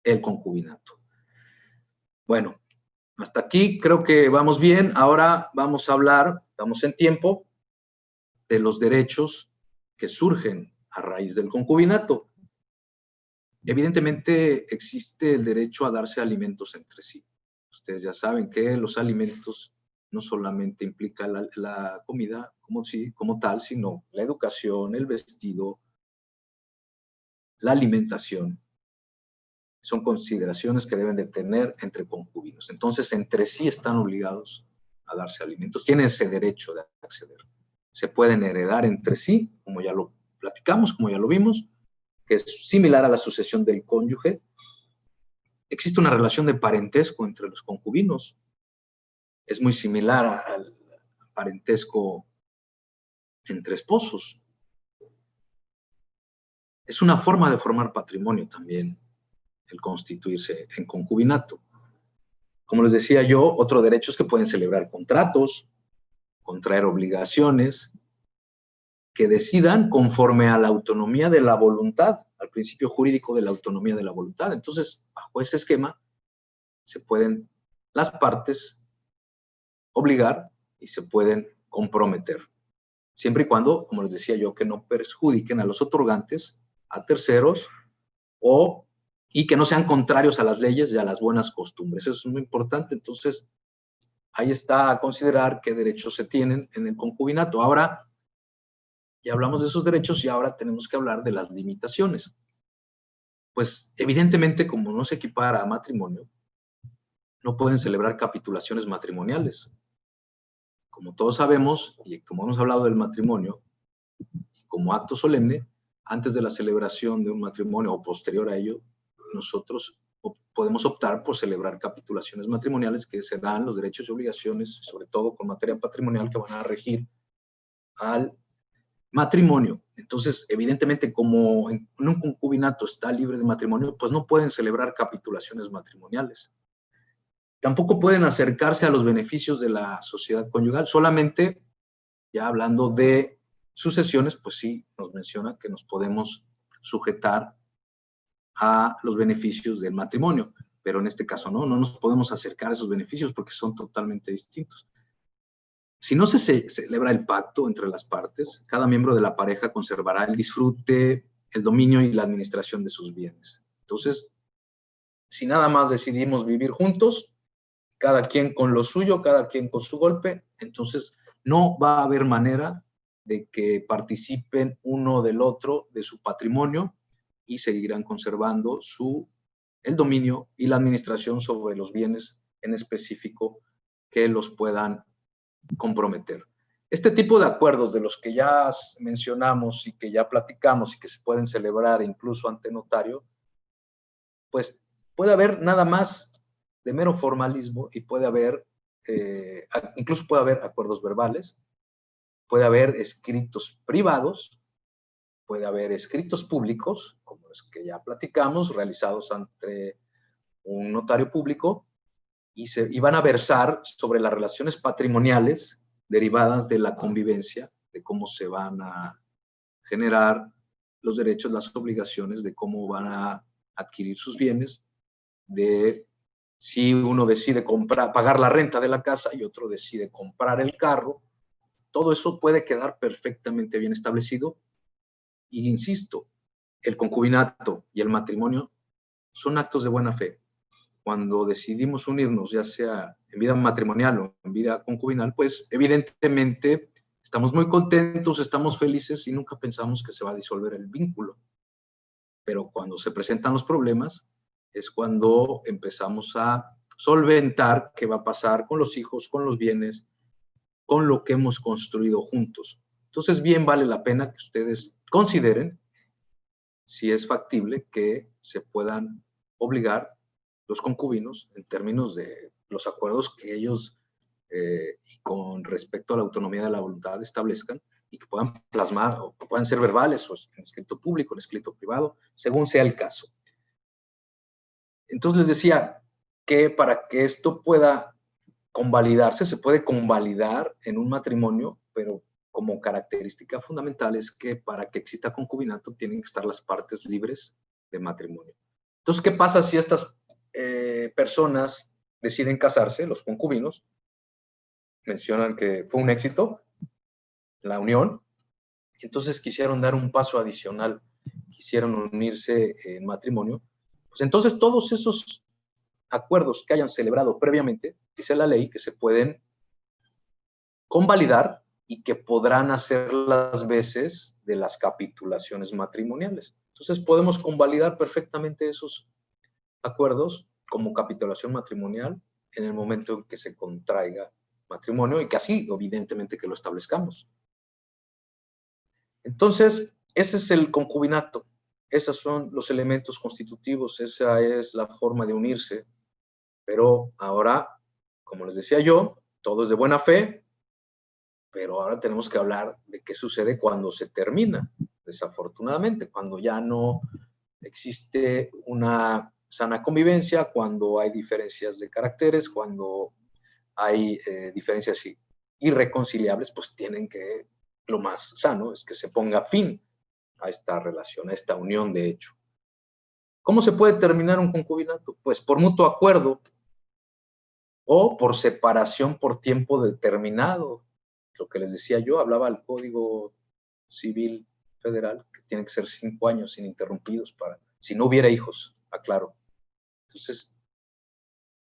el concubinato. Bueno, hasta aquí creo que vamos bien. Ahora vamos a hablar, estamos en tiempo, de los derechos que surgen a raíz del concubinato. Evidentemente existe el derecho a darse alimentos entre sí. Ustedes ya saben que los alimentos no solamente implica la comida como tal, sino la educación, el vestido, la alimentación. Son consideraciones que deben de tener entre concubinos. Entonces, entre sí están obligados a darse alimentos. Tienen ese derecho de acceder. Se pueden heredar entre sí, como ya lo platicamos, como ya lo vimos, que es similar a la sucesión del cónyuge. Existe una relación de parentesco entre los concubinos. Es muy similar al parentesco entre esposos. Es una forma de formar patrimonio también, el constituirse en concubinato. Como les decía yo, otro derecho es que pueden celebrar contratos, contraer obligaciones, que decidan conforme a la autonomía de la voluntad, al principio jurídico de la autonomía de la voluntad. Entonces, bajo ese esquema, se pueden las partes obligar y se pueden comprometer, siempre y cuando, como les decía yo, que no perjudiquen a los otorgantes, a terceros, y que no sean contrarios a las leyes y a las buenas costumbres. Eso es muy importante. Entonces, ahí está a considerar qué derechos se tienen en el concubinato. Ahora, ya hablamos de esos derechos y ahora tenemos que hablar de las limitaciones. Pues, evidentemente, como no se equipara a matrimonio, no pueden celebrar capitulaciones matrimoniales. Como todos sabemos, y como hemos hablado del matrimonio, como acto solemne, antes de la celebración de un matrimonio o posterior a ello, nosotros podemos optar por celebrar capitulaciones matrimoniales que serán los derechos y obligaciones, sobre todo con materia patrimonial, que van a regir al matrimonio. Entonces, evidentemente, como en un concubinato está libre de matrimonio, pues no pueden celebrar capitulaciones matrimoniales. Tampoco pueden acercarse a los beneficios de la sociedad conyugal, solamente, ya hablando de sucesiones, pues sí, nos menciona que nos podemos sujetar a los beneficios del matrimonio, pero en este caso no nos podemos acercar a esos beneficios porque son totalmente distintos. Si no se celebra el pacto entre las partes, cada miembro de la pareja conservará el disfrute, el dominio y la administración de sus bienes. Entonces, si nada más decidimos vivir juntos, cada quien con lo suyo, cada quien con su golpe, entonces no va a haber manera de que participen uno del otro de su patrimonio y seguirán conservando el dominio y la administración sobre los bienes en específico que los puedan comprometer. Este tipo de acuerdos de los que ya mencionamos y que ya platicamos y que se pueden celebrar incluso ante notario, pues puede haber nada más de mero formalismo y puede haber, incluso puede haber acuerdos verbales, puede haber escritos privados, puede haber escritos públicos, como los que ya platicamos, realizados ante un notario público, y van a versar sobre las relaciones patrimoniales derivadas de la convivencia, de cómo se van a generar los derechos, las obligaciones, de cómo van a adquirir sus bienes, de si uno decide pagar la renta de la casa y otro decide comprar el carro. Todo eso puede quedar perfectamente bien establecido. Y insisto, el concubinato y el matrimonio son actos de buena fe. Cuando decidimos unirnos, ya sea en vida matrimonial o en vida concubinal, pues evidentemente estamos muy contentos, estamos felices y nunca pensamos que se va a disolver el vínculo. Pero cuando se presentan los problemas, es cuando empezamos a solventar qué va a pasar con los hijos, con los bienes, con lo que hemos construido juntos. Entonces, bien vale la pena que ustedes consideren si es factible que se puedan obligar los concubinos en términos de los acuerdos que ellos, con respecto a la autonomía de la voluntad, establezcan y que puedan plasmar o que puedan ser verbales o en escrito público, en escrito privado, según sea el caso. Entonces les decía que para que esto pueda convalidarse, se puede convalidar en un matrimonio, pero como característica fundamental es que para que exista concubinato tienen que estar las partes libres de matrimonio. Entonces, ¿qué pasa si estas personas deciden casarse, los concubinos? Mencionan que fue un éxito la unión, entonces quisieron dar un paso adicional, quisieron unirse en matrimonio. Pues entonces todos esos acuerdos que hayan celebrado previamente, dice la ley que se pueden convalidar y que podrán hacer las veces de las capitulaciones matrimoniales. Entonces podemos convalidar perfectamente esos acuerdos como capitulación matrimonial en el momento en que se contraiga matrimonio y que así, evidentemente, que lo establezcamos. Entonces, ese es el concubinato. Esos son los elementos constitutivos, esa es la forma de unirse. Pero ahora, como les decía yo, todo es de buena fe, pero ahora tenemos que hablar de qué sucede cuando se termina, desafortunadamente, cuando ya no existe una sana convivencia, cuando hay diferencias de caracteres, cuando hay diferencias irreconciliables, pues tienen que, lo más sano es que se ponga fin a esta relación, a esta unión de hecho. ¿Cómo se puede terminar un concubinato? Pues por mutuo acuerdo o por separación por tiempo determinado. Lo que les decía yo, hablaba el Código Civil Federal, que tiene que ser 5 años ininterrumpidos para, si no hubiera hijos, aclaro. Entonces,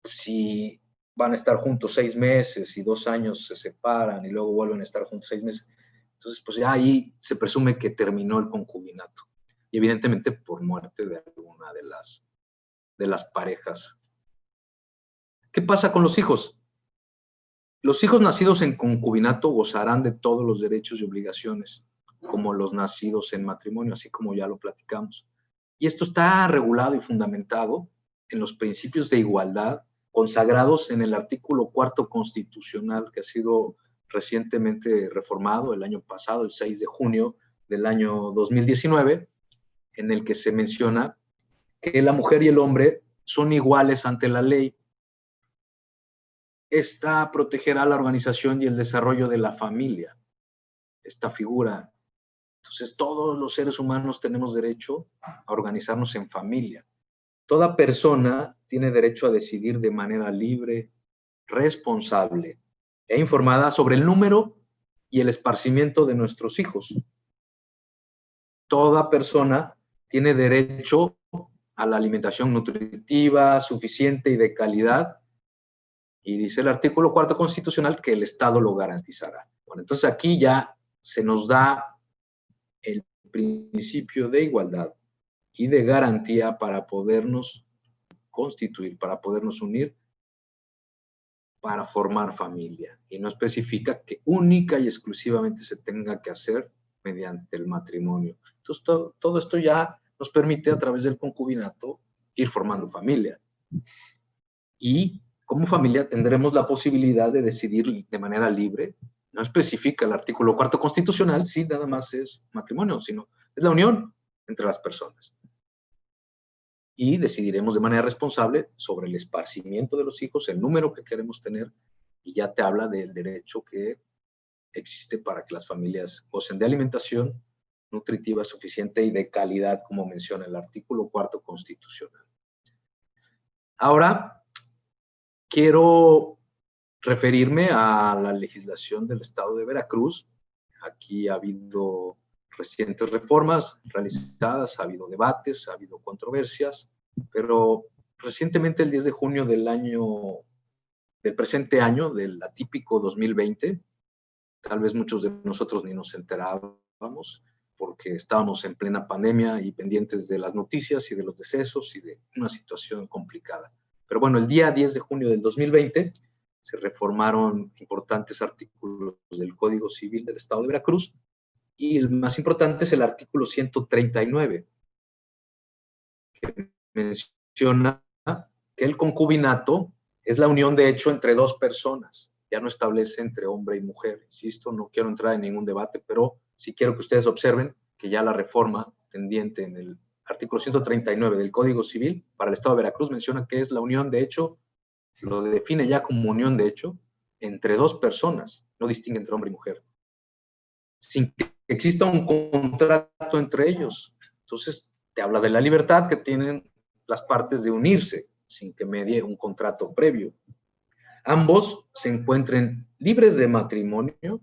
si van a estar juntos 6 meses y 2 años se separan y luego vuelven a estar juntos 6 meses, entonces pues ya ahí se presume que terminó el concubinato. Y evidentemente por muerte de alguna de las parejas. ¿Qué pasa con los hijos? Los hijos nacidos en concubinato gozarán de todos los derechos y obligaciones, como los nacidos en matrimonio, así como ya lo platicamos. Y esto está regulado y fundamentado en los principios de igualdad consagrados en el artículo 4 constitucional que ha sido recientemente reformado el año pasado, el 6 de junio del año 2019, en el que se menciona que la mujer y el hombre son iguales ante la ley. Esta protegerá la organización y el desarrollo de la familia, esta figura. Entonces, todos los seres humanos tenemos derecho a organizarnos en familia. Toda persona tiene derecho a decidir de manera libre, responsable e informada sobre el número y el esparcimiento de nuestros hijos. Toda persona tiene derecho a la alimentación nutritiva, suficiente y de calidad. Y dice el artículo 4 constitucional que el Estado lo garantizará. Bueno, entonces aquí ya se nos da el principio de igualdad y de garantía para podernos constituir, para podernos unir, para formar familia. Y no especifica que única y exclusivamente se tenga que hacer mediante el matrimonio. Entonces, todo esto ya nos permite, a través del concubinato, ir formando familia. Y como familia tendremos la posibilidad de decidir de manera libre. No especifica el artículo 4 constitucional si nada más es matrimonio, sino es la unión entre las personas. Y decidiremos de manera responsable sobre el esparcimiento de los hijos, el número que queremos tener, y ya te habla del derecho que existe para que las familias gocen de alimentación nutritiva suficiente y de calidad, como menciona el artículo 4 constitucional. Ahora, quiero referirme a la legislación del Estado de Veracruz. Aquí ha habido recientes reformas realizadas, ha habido debates, ha habido controversias, pero recientemente, el 10 de junio del presente año, del atípico 2020, tal vez muchos de nosotros ni nos enterábamos porque estábamos en plena pandemia y pendientes de las noticias y de los decesos y de una situación complicada. Pero bueno, el día 10 de junio del 2020 se reformaron importantes artículos del Código Civil del Estado de Veracruz, y el más importante es el artículo 139, que menciona que el concubinato es la unión de hecho entre dos personas, ya no establece entre hombre y mujer. Insisto, no quiero entrar en ningún debate, pero sí quiero que ustedes observen que ya la reforma tendiente en el artículo 139 del Código Civil para el Estado de Veracruz menciona que es la unión de hecho, lo define ya como unión de hecho entre dos personas, no distingue entre hombre y mujer, sin que exista un contrato entre ellos. Entonces, te habla de la libertad que tienen las partes de unirse sin que medie un contrato previo. Ambos se encuentren libres de matrimonio,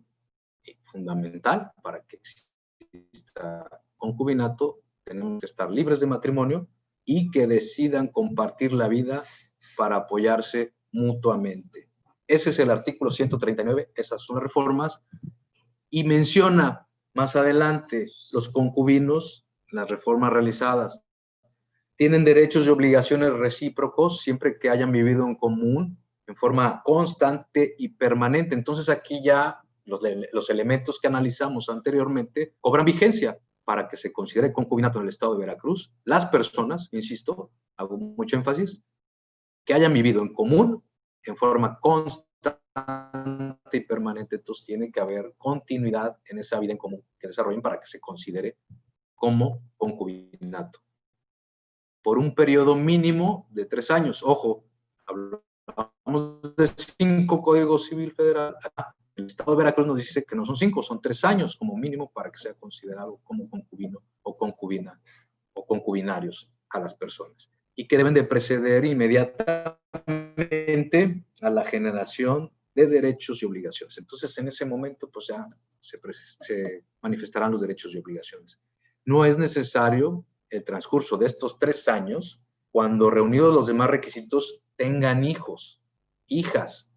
fundamental para que exista concubinato, tenemos que estar libres de matrimonio y que decidan compartir la vida para apoyarse mutuamente. Ese es el artículo 139, esas son las reformas, y menciona más adelante los concubinos, las reformas realizadas Tienen derechos y obligaciones recíprocos siempre que hayan vivido en común en forma constante y permanente. Entonces aquí ya los elementos que analizamos anteriormente cobran vigencia para que se considere concubinato en el estado de Veracruz. Las personas, insisto, hago mucho énfasis, que hayan vivido en común en forma constante y permanente. Entonces tiene que haber continuidad en esa vida en común que desarrollen para que se considere como concubinato. Por un periodo mínimo de 3 años. Ojo, hablamos de 5 Código Civil Federal. El Estado de Veracruz nos dice que no son 5, son 3 años como mínimo para que sea considerado como concubino o concubina o concubinarios a las personas. Y que deben de preceder inmediatamente a la generación de derechos y obligaciones. Entonces, en ese momento, pues ya se manifestarán los derechos y obligaciones. No es necesario el transcurso de estos 3 años, cuando reunidos los demás requisitos, tengan hijos, hijas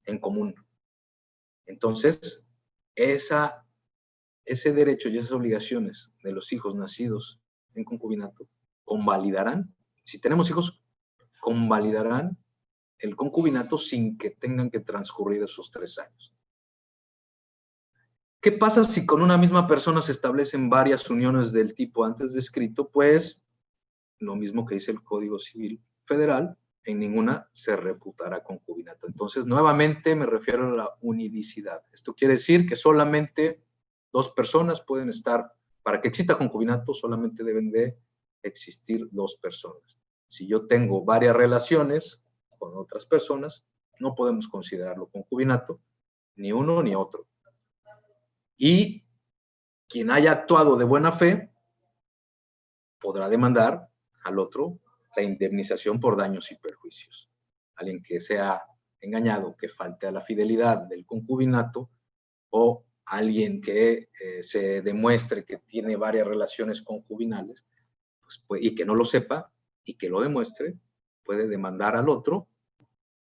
en común. Entonces, ese derecho y esas obligaciones de los hijos nacidos en concubinato convalidarán, si tenemos hijos, convalidarán el concubinato sin que tengan que transcurrir esos 3 años. ¿Qué pasa si con una misma persona se establecen varias uniones del tipo antes descrito? Pues lo mismo que dice el Código Civil Federal, en ninguna se reputará concubinato. Entonces, nuevamente me refiero a la unidicidad. Esto quiere decir que solamente 2 personas pueden estar, para que exista concubinato, solamente deben de existir 2 personas. Si yo tengo varias relaciones con otras personas, no podemos considerarlo concubinato, ni uno ni otro. Y quien haya actuado de buena fe podrá demandar al otro la indemnización por daños y perjuicios. Alguien que sea engañado, que falte a la fidelidad del concubinato, o alguien que se demuestre que tiene varias relaciones concubinales, pues, y que no lo sepa y que lo demuestre, puede demandar al otro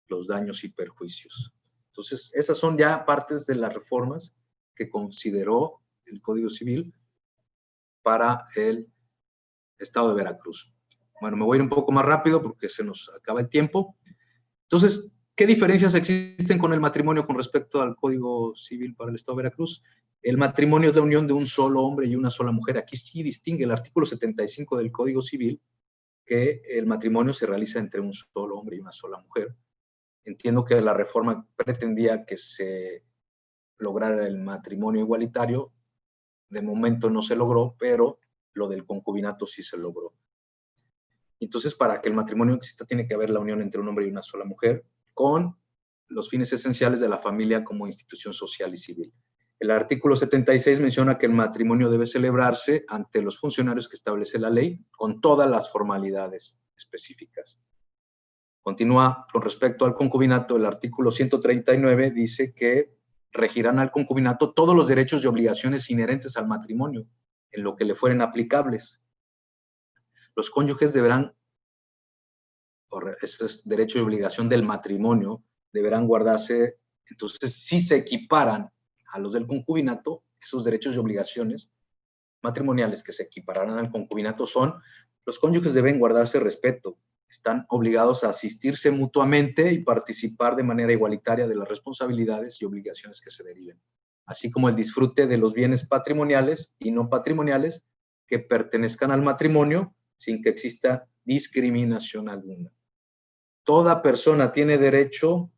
los daños y perjuicios. Entonces, esas son ya partes de las reformas que consideró el Código Civil para el Estado de Veracruz. Bueno, me voy a ir un poco más rápido porque se nos acaba el tiempo. Entonces, ¿qué diferencias existen con el matrimonio con respecto al Código Civil para el Estado de Veracruz? El matrimonio es la unión de un solo hombre y una sola mujer. Aquí sí distingue el artículo 75 del Código Civil que el matrimonio se realiza entre un solo hombre y una sola mujer. Entiendo que la reforma pretendía que se lograra el matrimonio igualitario. De momento no se logró, pero lo del concubinato sí se logró. Entonces, para que el matrimonio exista, tiene que haber la unión entre un hombre y una sola mujer, con los fines esenciales de la familia como institución social y civil. El artículo 76 menciona que el matrimonio debe celebrarse ante los funcionarios que establece la ley, con todas las formalidades específicas. Continúa con respecto al concubinato, el artículo 139 dice que regirán al concubinato todos los derechos y obligaciones inherentes al matrimonio, en lo que le fueren aplicables. Los cónyuges deberán, este es derecho y obligación del matrimonio, deberán guardarse. Entonces, si se equiparan a los del concubinato, esos derechos y obligaciones matrimoniales que se equipararán al concubinato son: los cónyuges deben guardarse respeto, están obligados a asistirse mutuamente y participar de manera igualitaria de las responsabilidades y obligaciones que se deriven, así como el disfrute de los bienes patrimoniales y no patrimoniales que pertenezcan al matrimonio sin que exista discriminación alguna. Toda persona tiene derecho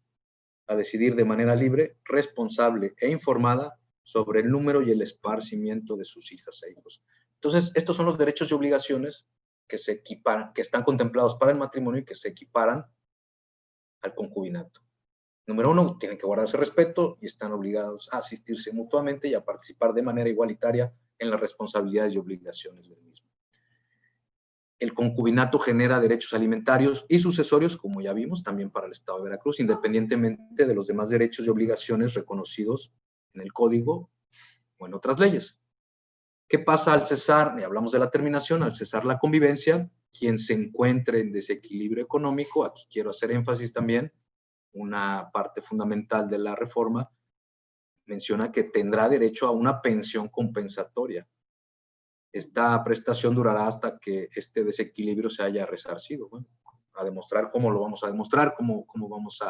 a decidir de manera libre, responsable e informada sobre el número y el esparcimiento de sus hijas e hijos. Entonces, estos son los derechos y obligaciones que se equiparan, que están contemplados para el matrimonio y que se equiparan al concubinato. Número 1, tienen que guardarse respeto y están obligados a asistirse mutuamente y a participar de manera igualitaria en las responsabilidades y obligaciones del mismo. El concubinato genera derechos alimentarios y sucesorios, como ya vimos, también para el Estado de Veracruz, independientemente de los demás derechos y obligaciones reconocidos en el Código o en otras leyes. ¿Qué pasa al cesar? Y hablamos de la terminación, al cesar la convivencia, quien se encuentre en desequilibrio económico, aquí quiero hacer énfasis también, una parte fundamental de la reforma, menciona que tendrá derecho a una pensión compensatoria. esta prestación durará hasta que este desequilibrio se haya resarcido. Bueno, a demostrar cómo lo vamos a demostrar, cómo vamos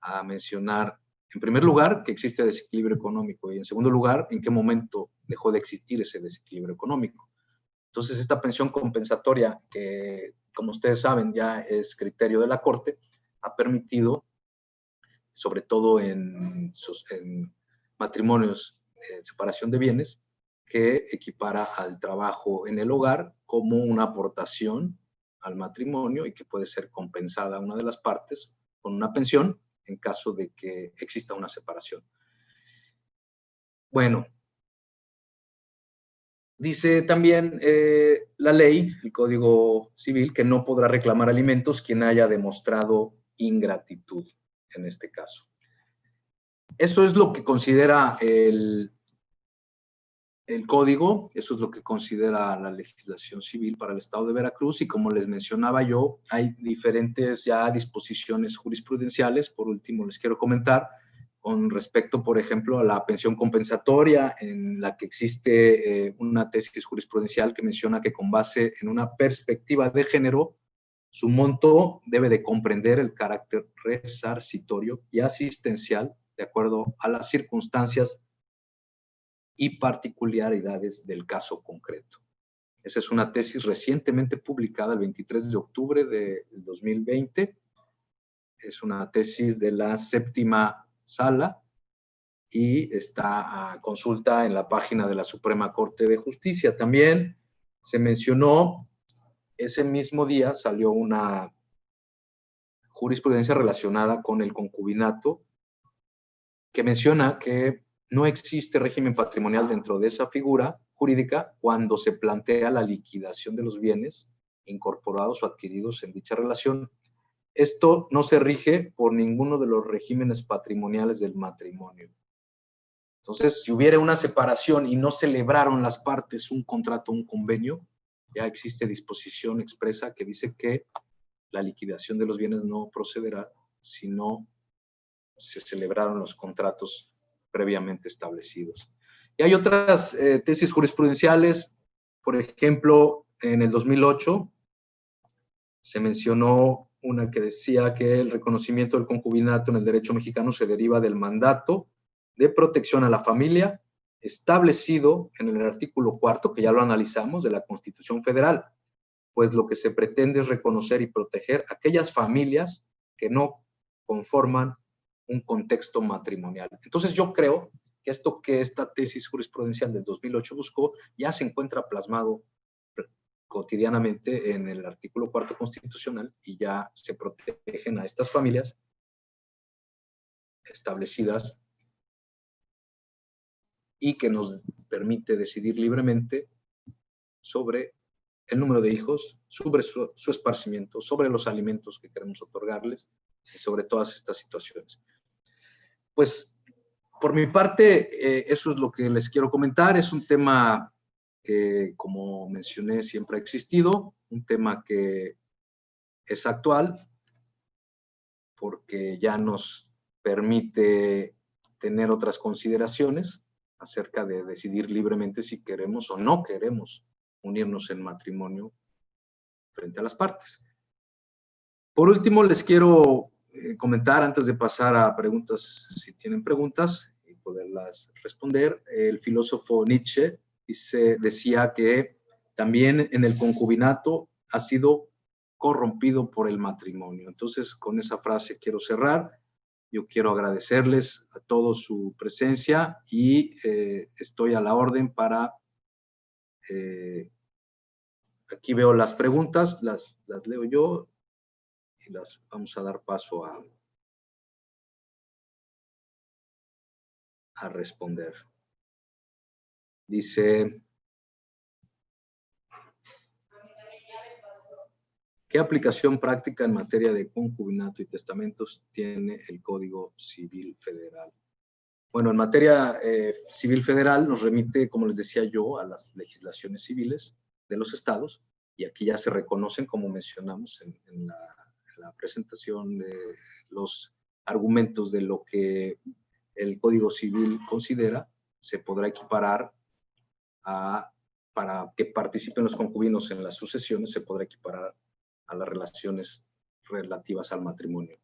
a mencionar, en primer lugar, que existe desequilibrio económico y en segundo lugar, en qué momento dejó de existir ese desequilibrio económico. Entonces, esta pensión compensatoria, que como ustedes saben ya es criterio de la Corte, ha permitido, sobre todo en matrimonios en separación de bienes, que equipara al trabajo en el hogar como una aportación al matrimonio y que puede ser compensada a una de las partes con una pensión en caso de que exista una separación. Bueno, dice también la ley, el Código Civil, que no podrá reclamar alimentos quien haya demostrado ingratitud en este caso. Eso es lo que considera el código, eso es lo que considera la legislación civil para el Estado de Veracruz y como les mencionaba yo, hay diferentes ya disposiciones jurisprudenciales. Por último, les quiero comentar con respecto, por ejemplo, a la pensión compensatoria, en la que existe una tesis jurisprudencial que menciona que con base en una perspectiva de género, su monto debe de comprender el carácter resarcitorio y asistencial de acuerdo a las circunstancias y particularidades del caso concreto. Esa es una tesis recientemente publicada el 23 de octubre de 2020. Es una tesis de la 7ª Sala y está a consulta en la página de la Suprema Corte de Justicia. También se mencionó, ese mismo día salió una jurisprudencia relacionada con el concubinato que menciona que no existe régimen patrimonial dentro de esa figura jurídica cuando se plantea la liquidación de los bienes incorporados o adquiridos en dicha relación. Esto no se rige por ninguno de los regímenes patrimoniales del matrimonio. Entonces, si hubiera una separación y no celebraron las partes un contrato, un convenio, ya existe disposición expresa que dice que la liquidación de los bienes no procederá si no se celebraron los contratos previamente establecidos. Y hay otras tesis jurisprudenciales, por ejemplo, en el 2008 se mencionó una que decía que el reconocimiento del concubinato en el derecho mexicano se deriva del mandato de protección a la familia establecido en el artículo 4, que ya lo analizamos, de la Constitución Federal, pues lo que se pretende es reconocer y proteger aquellas familias que no conforman un contexto matrimonial. Entonces yo creo que esto que esta tesis jurisprudencial del 2008 buscó ya se encuentra plasmado cotidianamente en el artículo 4 constitucional y ya se protegen a estas familias establecidas y que nos permite decidir libremente sobre el número de hijos, sobre su esparcimiento, sobre los alimentos que queremos otorgarles y sobre todas estas situaciones. Pues, por mi parte, eso es lo que les quiero comentar. Es un tema que, como mencioné, siempre ha existido, un tema que es actual porque ya nos permite tener otras consideraciones acerca de decidir libremente si queremos o no queremos unirnos en matrimonio frente a las partes. Por último, les quiero comentar, antes de pasar a preguntas, si tienen preguntas y poderlas responder, el filósofo Nietzsche decía que también en el concubinato ha sido corrompido por el matrimonio. Entonces, con esa frase quiero cerrar. Yo quiero agradecerles a todos su presencia y estoy a la orden para... aquí veo las preguntas, las leo yo y las vamos a dar paso a responder. Dice, ¿qué aplicación práctica en materia de concubinato y testamentos tiene el Código Civil Federal? Bueno, en materia civil federal nos remite, como les decía yo, a las legislaciones civiles de los estados, y aquí ya se reconocen, como mencionamos en la presentación de los argumentos de lo que el Código Civil considera, se podrá equiparar a para que participen los concubinos en las sucesiones se podrá equiparar a las relaciones relativas al matrimonio.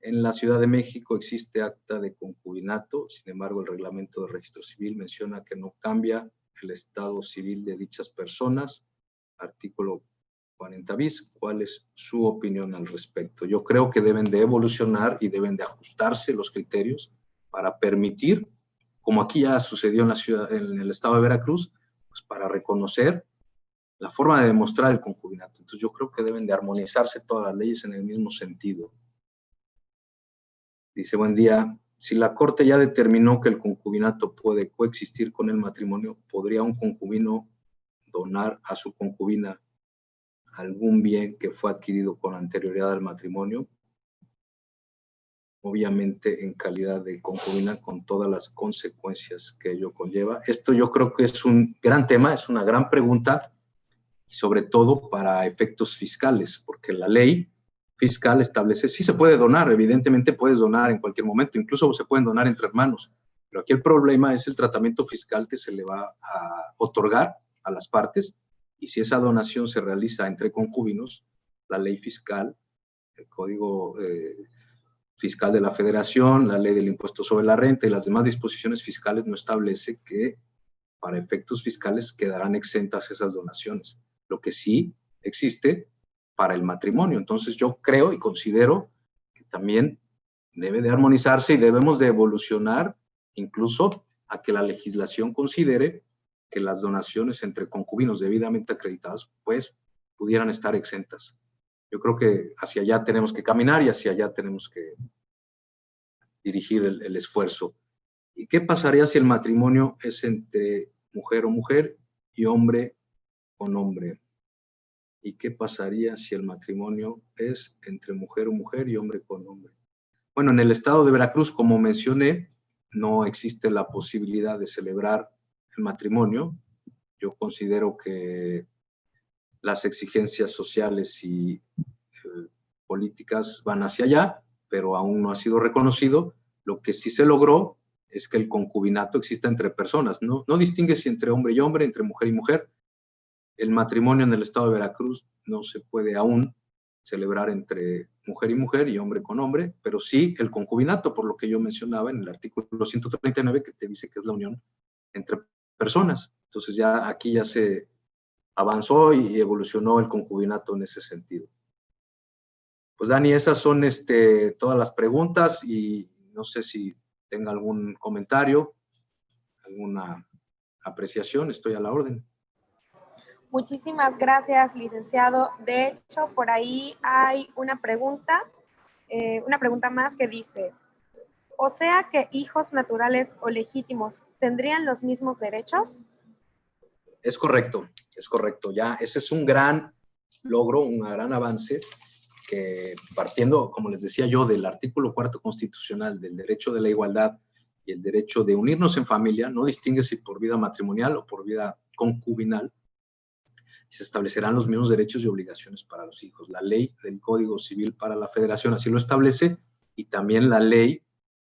En la Ciudad de México existe acta de concubinato, sin embargo el reglamento de registro civil menciona que no cambia el estado civil de dichas personas. Artículo 40 bis, ¿cuál es su opinión al respecto? Yo creo que deben de evolucionar y deben de ajustarse los criterios para permitir, como aquí ya sucedió en la ciudad, en el estado de Veracruz, pues para reconocer la forma de demostrar el concubinato. Entonces yo creo que deben de armonizarse todas las leyes en el mismo sentido. Dice, buen día, si la Corte ya determinó que el concubinato puede coexistir con el matrimonio, ¿podría un concubino donar a su concubina algún bien que fue adquirido con anterioridad al matrimonio? Obviamente en calidad de concubina, con todas las consecuencias que ello conlleva. Esto yo creo que es un gran tema, es una gran pregunta, y sobre todo para efectos fiscales, porque la ley fiscal establece, sí se puede donar, evidentemente puedes donar en cualquier momento, incluso se pueden donar entre hermanos, pero aquí el problema es el tratamiento fiscal que se le va a otorgar a las partes, y si esa donación se realiza entre concubinos, la ley fiscal, el Código Fiscal de la Federación, la ley del impuesto sobre la renta y las demás disposiciones fiscales no establece que para efectos fiscales quedarán exentas esas donaciones. Lo que sí existe para el matrimonio. Entonces yo creo y considero que también debe de armonizarse y debemos de evolucionar incluso a que la legislación considere que las donaciones entre concubinos debidamente acreditados pues pudieran estar exentas. Yo creo que hacia allá tenemos que caminar y hacia allá tenemos que dirigir el esfuerzo. ¿Y qué pasaría si el matrimonio es entre mujer o mujer y hombre con hombre? ¿Y qué pasaría si el matrimonio es entre mujer o mujer y hombre con hombre? Bueno, en el estado de Veracruz, como mencioné, no existe la posibilidad de celebrar el matrimonio. Yo considero que las exigencias sociales y políticas van hacia allá, pero aún no ha sido reconocido. Lo que sí se logró es que el concubinato exista entre personas, no distingue si entre hombre y hombre, entre mujer y mujer. El matrimonio en el estado de Veracruz no se puede aún celebrar entre mujer y mujer y hombre con hombre, pero sí el concubinato, por lo que yo mencionaba en el artículo 139, que te dice que es la unión entre personas. Entonces ya aquí ya se avanzó y evolucionó el concubinato en ese sentido. Pues Dani, esas son todas las preguntas y no sé si tenga algún comentario, alguna apreciación, estoy a la orden. Muchísimas gracias, licenciado. De hecho, por ahí hay una pregunta más que dice, o sea que hijos naturales o legítimos tendrían los mismos derechos. Es correcto. Ya ese es un gran logro, un gran avance que partiendo, como les decía yo, del artículo 4 constitucional del derecho de la igualdad y el derecho de unirnos en familia, no distingue si por vida matrimonial o por vida concubinal, se establecerán los mismos derechos y obligaciones para los hijos. La ley del Código Civil para la Federación así lo establece y también la ley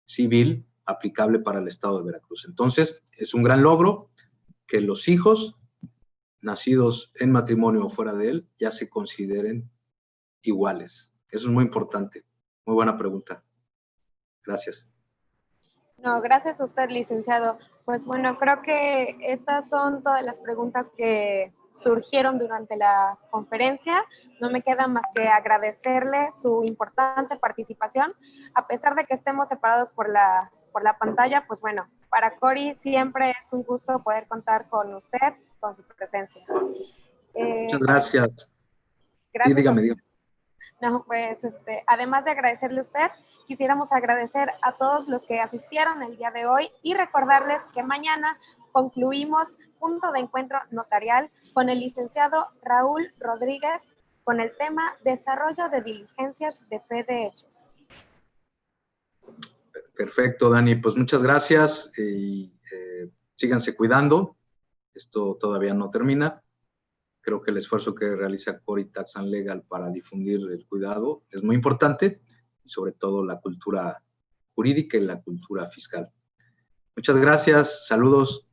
civil aplicable para el estado de Veracruz. Entonces, es un gran logro que los hijos nacidos en matrimonio o fuera de él ya se consideren iguales. Eso es muy importante. Muy buena pregunta. Gracias. No, gracias a usted, licenciado. Pues bueno, creo que estas son todas las preguntas que surgieron durante la conferencia. No me queda más que agradecerle su importante participación. A pesar de que estemos separados por la pantalla, pues bueno, para Cori siempre es un gusto poder contar con usted, con su presencia. Muchas gracias. Gracias. Sí, dígame. No, pues además de agradecerle a usted, quisiéramos agradecer a todos los que asistieron el día de hoy y recordarles que mañana concluimos punto de encuentro notarial con el licenciado Raúl Rodríguez con el tema Desarrollo de diligencias de fe de hechos. Perfecto, Dani. Pues muchas gracias y síganse cuidando. Esto todavía no termina. Creo que el esfuerzo que realiza Cori Tax and Legal para difundir el cuidado es muy importante, y sobre todo la cultura jurídica y la cultura fiscal. Muchas gracias, saludos.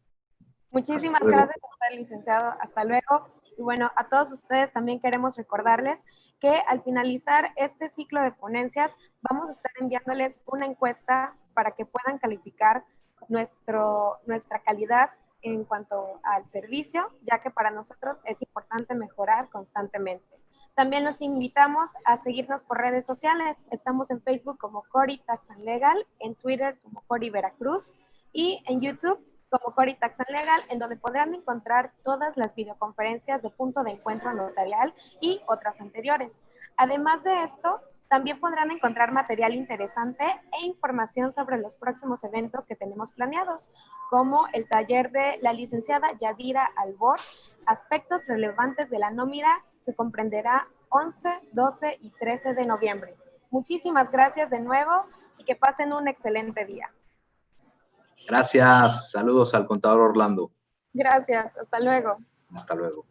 Muchísimas gracias a usted, licenciado. Hasta luego. Y bueno, a todos ustedes también queremos recordarles que al finalizar este ciclo de ponencias, vamos a estar enviándoles una encuesta para que puedan calificar nuestra calidad en cuanto al servicio, ya que para nosotros es importante mejorar constantemente. También los invitamos a seguirnos por redes sociales. Estamos en Facebook como Cori Tax and Legal, en Twitter como Cori Veracruz y en YouTube como Cori Tax and Legal, en donde podrán encontrar todas las videoconferencias de punto de encuentro notarial y otras anteriores. Además de esto, también podrán encontrar material interesante e información sobre los próximos eventos que tenemos planeados, como el taller de la licenciada Yadira Albor, aspectos relevantes de la nómina, que comprenderá 11, 12 y 13 de noviembre. Muchísimas gracias de nuevo y que pasen un excelente día. Gracias. Saludos al contador Orlando. Gracias. Hasta luego. Hasta luego.